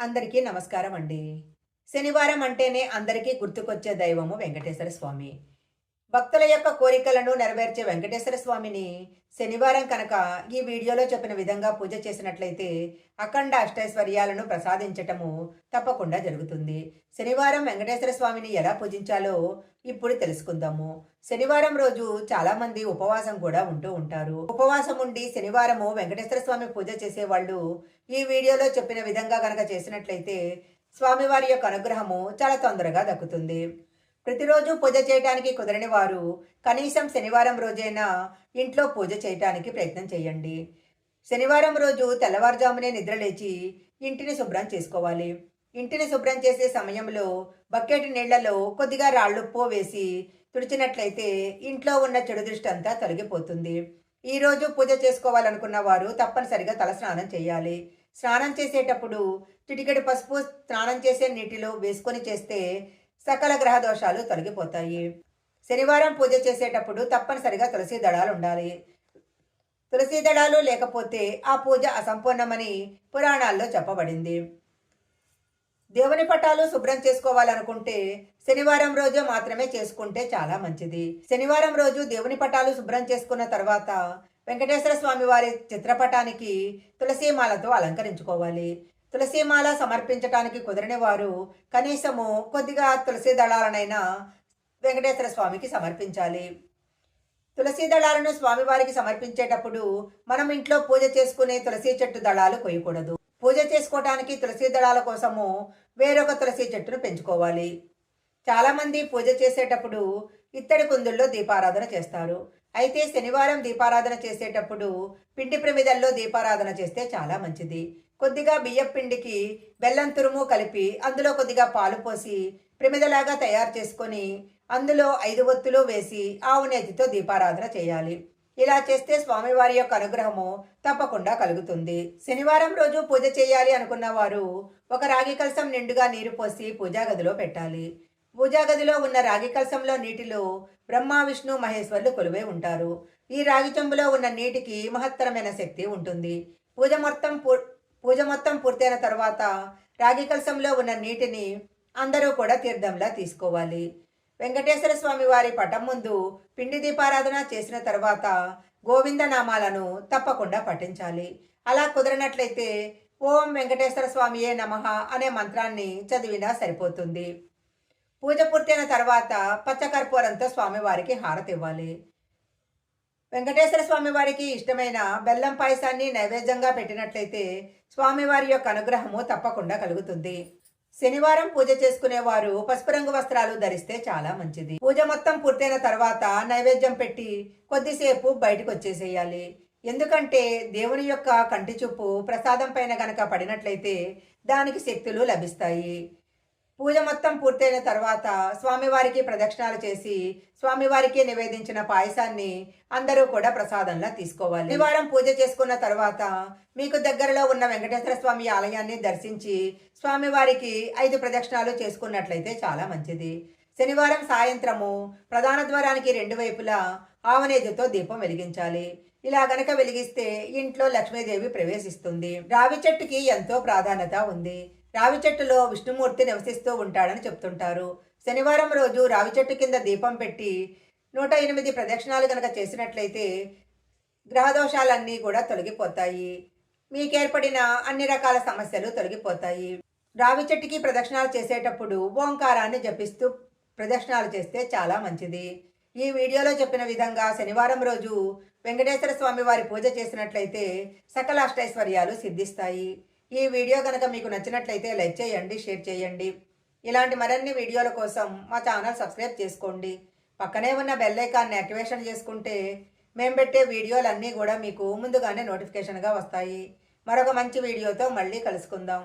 అందరికీ నమస్కారం అండి. శనివారం అంటేనే అందరికీ గుర్తుకొచ్చే దైవము వెంకటేశ్వర స్వామి. భక్తుల యొక్క కోరికలను నెరవేర్చే వెంకటేశ్వర స్వామిని శనివారం కనుక ఈ వీడియోలో చెప్పిన విధంగా పూజ చేసినట్లయితే అఖండ అష్టైశ్వర్యాలను ప్రసాదించటము తప్పకుండా జరుగుతుంది. శనివారం వెంకటేశ్వర స్వామిని ఎలా పూజించాలో ఇప్పుడు తెలుసుకుందాము. శనివారం రోజు చాలామంది ఉపవాసం కూడా ఉంటూ ఉంటారు. ఉపవాసం ఉండి శనివారము వెంకటేశ్వర స్వామి పూజ చేసేవాళ్ళు ఈ వీడియోలో చెప్పిన విధంగా కనుక చేసినట్లయితే స్వామివారి యొక్క అనుగ్రహము చాలా తొందరగా దక్కుతుంది. ప్రతిరోజు పూజ చేయటానికి కుదరని వారు కనీసం శనివారం రోజైనా ఇంట్లో పూజ చేయటానికి ప్రయత్నం చేయండి. శనివారం రోజు తెల్లవారుజామునే నిద్రలేచి ఇంటిని శుభ్రం చేసుకోవాలి. ఇంటిని శుభ్రం చేసే సమయంలో బకెట్ నీళ్లలో కొద్దిగా రాళ్ళుప్పు వేసి తుడిచినట్లయితే ఇంట్లో ఉన్న చెడు దృష్టి అంతా తొలగిపోతుంది. ఈరోజు పూజ చేసుకోవాలనుకున్న వారు తప్పనిసరిగా తల స్నానం చేయాలి. స్నానం చేసేటప్పుడు చిటికెడు పసుపు స్నానం చేసే నీటిలో వేసుకొని చేస్తే సకల గ్రహ దోషాలు తొలగిపోతాయి. శనివారం పూజ చేసేటప్పుడు తప్పనిసరిగా తులసి దళాలు ఉండాలి. తులసి దళాలు లేకపోతే ఆ పూజ అసంపూర్ణమని పురాణాల్లో చెప్పబడింది. దేవుని పటాలు శుభ్రం చేసుకోవాలనుకుంటే శనివారం రోజు మాత్రమే చేసుకుంటే చాలా మంచిది. శనివారం రోజు దేవుని పటాలు శుభ్రం చేసుకున్న తర్వాత వెంకటేశ్వర స్వామి వారి చిత్రపటానికి తులసీమాలతో అలంకరించుకోవాలి. తులసీమాల సమర్పించటానికి కుదరని వారు కనీసము కొద్దిగా తులసి దళాలనైనా వెంకటేశ్వర స్వామికి సమర్పించాలి. తులసి దళాలను స్వామివారికి సమర్పించేటప్పుడు మనం ఇంట్లో పూజ చేసుకునే తులసి చెట్టు దళాలు కొయ్యకూడదు. పూజ చేసుకోవటానికి తులసి దళాల కోసము వేరొక తులసి చెట్టును పెంచుకోవాలి. చాలామంది పూజ చేసేటప్పుడు ఇత్తడి కుందుల్లో దీపారాధన చేస్తారు. అయితే శనివారం దీపారాధన చేసేటప్పుడు పిండి ప్రమిదల్లో దీపారాధన చేస్తే చాలా మంచిది. కొద్దిగా బియ్యం పిండికి బెల్లం తురుము కలిపి అందులో కొద్దిగా పాలు పోసి ప్రమిదలాగా తయారు చేసుకొని అందులో 5 ఒత్తులు వేసి ఆవు నేతితో దీపారాధన చేయాలి. ఇలా చేస్తే స్వామివారి యొక్క అనుగ్రహము తప్పకుండా కలుగుతుంది. శనివారం రోజు పూజ చేయాలి అనుకున్న వారు ఒక రాగి కలశం నిండుగా నీరు పోసి పూజా గదిలో పెట్టాలి. పూజా గదిలో ఉన్న రాగి కలశంలో నీటిలో బ్రహ్మ విష్ణు మహేశ్వరులు కొలువై ఉంటారు. ఈ రాగి చెంబులో ఉన్న నీటికి మహత్తరమైన శక్తి ఉంటుంది. పూజ మొత్తం పూర్తయిన తర్వాత రాగి కలశంలో ఉన్న నీటిని అందరూ కూడా తీర్థంలా తీసుకోవాలి. వెంకటేశ్వర స్వామి వారి పటం ముందు పిండి దీపారాధన చేసిన తర్వాత గోవింద నామాలను తప్పకుండా పఠించాలి. అలా కుదరనట్లయితే ఓం వెంకటేశ్వర స్వామియే నమః అనే మంత్రాన్ని చదివినా సరిపోతుంది. పూజ పూర్తయిన తర్వాత పచ్చకర్పూరంతో స్వామివారికి హారతి ఇవ్వాలి. వెంకటేశ్వర స్వామివారికి ఇష్టమైన బెల్లం పాయసాన్ని నైవేద్యంగా పెట్టినట్లయితే స్వామివారి యొక్క అనుగ్రహము తప్పకుండా కలుగుతుంది. శనివారం పూజ చేసుకునేవారు పసుపు రంగు వస్త్రాలు ధరిస్తే చాలా మంచిది. పూజ మొత్తం పూర్తయిన తర్వాత నైవేద్యం పెట్టి కొద్దిసేపు బయటకు వచ్చేసేయాలి. ఎందుకంటే దేవుని యొక్క కంటి చూపు ప్రసాదం పైన గనక పడినట్లయితే దానికి శక్తులు లభిస్తాయి. పూజ మొత్తం పూర్తయిన తర్వాత స్వామివారికి ప్రదక్షిణాలు చేసి స్వామివారికి నివేదించిన పాయసాన్ని అందరూ కూడా ప్రసాదంలా తీసుకోవాలి. శనివారం పూజ చేసుకున్న తర్వాత మీకు దగ్గరలో ఉన్న వెంకటేశ్వర స్వామి ఆలయాన్ని దర్శించి స్వామివారికి 5 ప్రదక్షిణాలు చేసుకున్నట్లయితే చాలా మంచిది. శనివారం సాయంత్రము ప్రధాన ద్వారానికి 2 వైపులా ఆవనేతితో దీపం వెలిగించాలి. ఇలా గనక వెలిగిస్తే ఇంట్లో లక్ష్మీదేవి ప్రవేశిస్తుంది. రావి చెట్టుకి ఎంతో ప్రాధాన్యత ఉంది. రావి చెట్టులో విష్ణుమూర్తి నివసిస్తూ ఉంటాడని చెప్తుంటారు. శనివారం రోజు రావి చెట్టు కింద దీపం పెట్టి 108 ప్రదక్షిణాలు కనుక చేసినట్లయితే గ్రహదోషాలన్నీ కూడా తొలగిపోతాయి. మీకు ఏర్పడిన అన్ని రకాల సమస్యలు తొలగిపోతాయి. రావి చెట్టుకి ప్రదక్షిణాలు చేసేటప్పుడు ఓంకారాన్ని జపిస్తూ ప్రదక్షిణాలు చేస్తే చాలా మంచిది. ఈ వీడియోలో చెప్పిన విధంగా శనివారం రోజు వెంకటేశ్వర స్వామి వారి పూజ చేసినట్లయితే సకల అష్టైశ్వర్యాలు సిద్ధిస్తాయి. ఈ వీడియో కనుక మీకు నచ్చినట్లయితే లైక్ చేయండి, షేర్ చేయండి. ఇలాంటి మరిన్ని వీడియోల కోసం మా ఛానల్ సబ్స్క్రైబ్ చేసుకోండి. పక్కనే ఉన్న బెల్ ఐకాన్ని యాక్టివేషన్ చేసుకుంటే మేము పెట్టే వీడియోలన్నీ కూడా మీకు ముందుగానే నోటిఫికేషన్గా వస్తాయి. మరొక మంచి వీడియోతో మళ్ళీ కలుసుకుందాం.